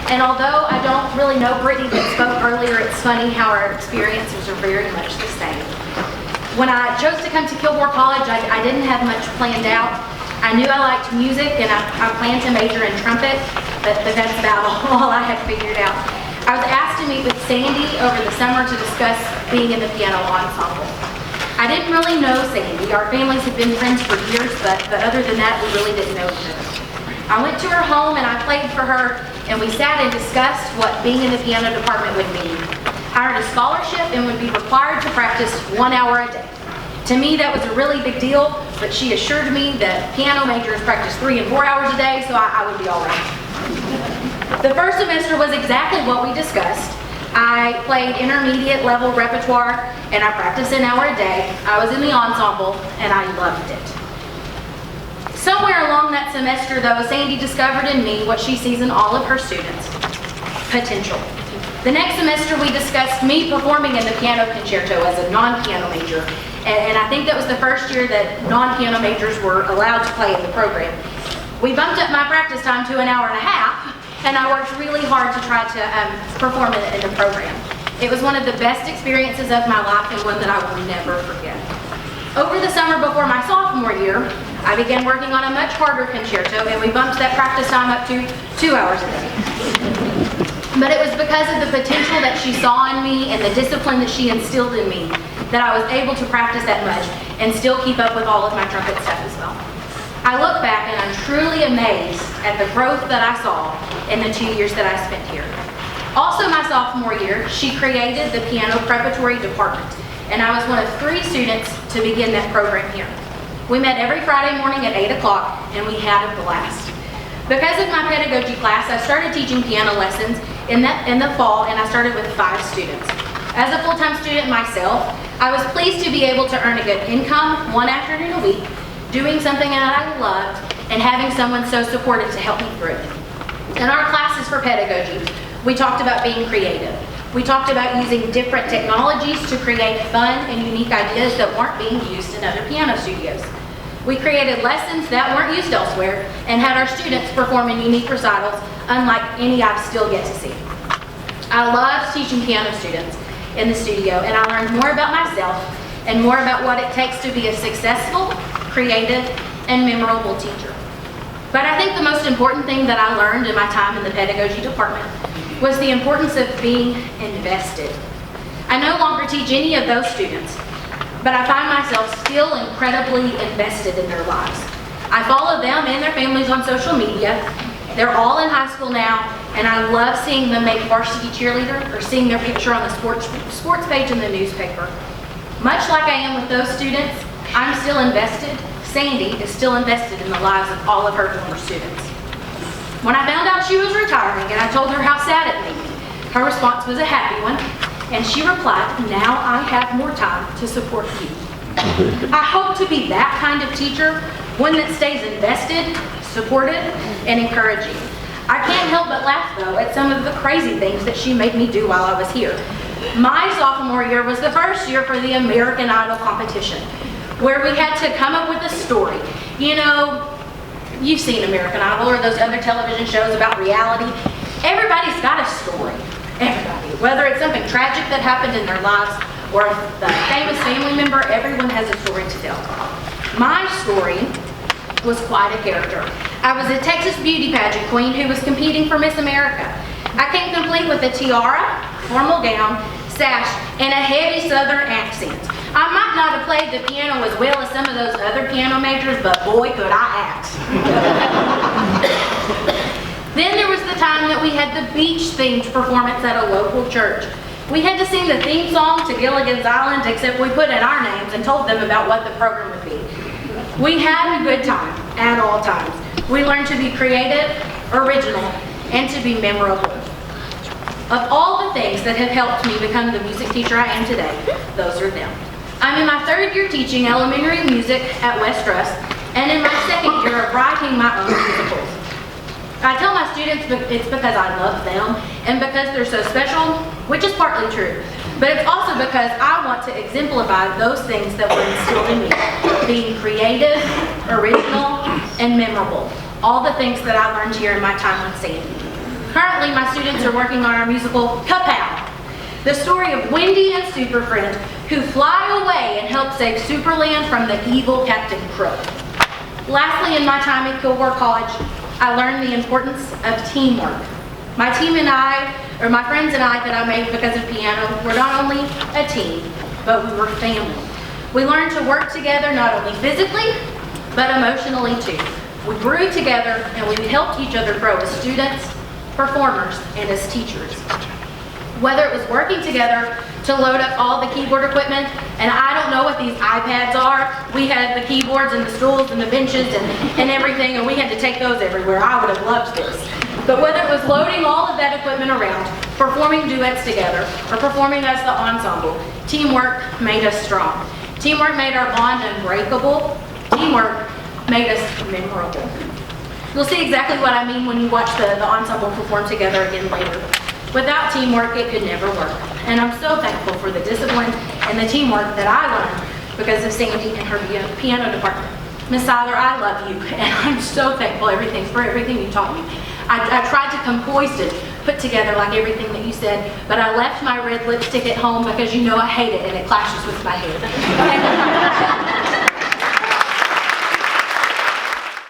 And although I don't really know Brittany that spoke earlier, it's funny how our experiences are very much the same. When I chose to come to Kilgore College, I didn't have much planned out. I knew I liked music and I planned to major in trumpet, but that's about all I had figured out. I was asked to meet with Sandy over the summer to discuss being in the piano ensemble. I didn't really know Sandy. Our families had been friends for years, but other than that, we really didn't know each other. I went to her home and I played for her, and we sat and discussed what being in the piano department would mean. I earned a scholarship and would be required to practice 1 hour a day. To me, that was a really big deal, but she assured me that piano majors practice 3 and 4 hours a day, so I would be all right. The first semester was exactly what we discussed. I played intermediate level repertoire and I practiced an hour a day. I was in the ensemble and I loved it. Somewhere along that semester though, Sandy discovered in me what she sees in all of her students: potential. The next semester we discussed me performing in the piano concerto as a non-piano major, and I think that was the first year that non-piano majors were allowed to play in the program. We bumped up my practice time to an hour and a half, and I worked really hard to try to perform in the program. It was one of the best experiences of my life and one that I will never forget. Over the summer before my sophomore year, I began working on a much harder concerto, and we bumped that practice time up to 2 hours a day. But it was because of the potential that she saw in me and the discipline that she instilled in me that I was able to practice that much and still keep up with all of my trumpet stuff as well. I look back and I'm truly amazed at the growth that I saw in the 2 years that I spent here. Also my sophomore year, she created the piano preparatory department, and I was one of 3 students to begin that program here. We met every Friday morning at 8 o'clock and we had a blast. Because of my pedagogy class, I started teaching piano lessons in the fall, and I started with 5 students. As a full-time student myself, I was pleased to be able to earn a good income 1 afternoon a week, doing something that I loved, and having someone so supportive to help me through it. In our classes for pedagogy, we talked about being creative. We talked about using different technologies to create fun and unique ideas that weren't being used in other piano studios. We created lessons that weren't used elsewhere and had our students perform in unique recitals unlike any I've still yet to see. I loved teaching piano students in the studio, and I learned more about myself and more about what it takes to be a successful, creative, and memorable teacher. But I think the most important thing that I learned in my time in the pedagogy department was the importance of being invested. I no longer teach any of those students, but I find myself still incredibly invested in their lives. I follow them and their families on social media. They're all in high school now, and I love seeing them make varsity cheerleader or seeing their picture on the sports page in the newspaper. Much like I am with those students, I'm still invested. Sandy is still invested in the lives of all of her former students. When I found out she was retiring and I told her how sad it made me, her response was a happy one, and she replied, "Now I have more time to support you." I hope to be that kind of teacher, one that stays invested, supportive, and encouraging. I can't help but laugh, though, at some of the crazy things that she made me do while I was here. My sophomore year was the first year for the American Idol competition, where we had to come up with a story. You know, you've seen American Idol or those other television shows about reality. Everybody's got a story. Everybody. Whether it's something tragic that happened in their lives or a famous family member, everyone has a story to tell. My story was quite a character. I was a Texas beauty pageant queen who was competing for Miss America. I came complete with a tiara, formal gown, sash, and a heavy southern accent. I might not have played the piano as well as some of those other piano majors, but boy, could I act. Then there was the time that we had the beach-themed performance at a local church. We had to sing the theme song to Gilligan's Island, except we put in our names and told them about what the program would be. We had a good time at all times. We learned to be creative, original, and to be memorable. Of all the things that have helped me become the music teacher I am today, those are them. I'm in my 3rd year teaching elementary music at West Russ, and in my 2nd year of writing my own musicals. I tell my students it's because I love them and because they're so special, which is partly true, but it's also because I want to exemplify those things that were instilled in me, being creative, original, and memorable. All the things that I learned here in my time with Sandy. Currently, my students are working on our musical Kapow, the story of Wendy and Super Friend who fly away and help save Superland from the evil Captain Crow. Lastly, in my time at Kilgore College, I learned the importance of teamwork. My team and I, or my friends and I that I made because of piano, were not only a team, but we were family. We learned to work together not only physically, but emotionally too. We grew together and we helped each other grow as students, performers, and as teachers. Whether it was working together to load up all the keyboard equipment, and I don't know what these iPads are. We had the keyboards and the stools and the benches and everything, and we had to take those everywhere. I would have loved this. But whether it was loading all of that equipment around, performing duets together, or performing as the ensemble, teamwork made us strong. Teamwork made our bond unbreakable. Teamwork made us memorable. You'll see exactly what I mean when you watch the ensemble perform together again later. Without teamwork, it could never work. And I'm so thankful for the discipline and the teamwork that I learned because of Sandy and her piano department. Miss Siler, I love you, and I'm so thankful for everything you taught me. I tried to come poised and put together like everything that you said, but I left my red lipstick at home because you know I hate it and it clashes with my hair.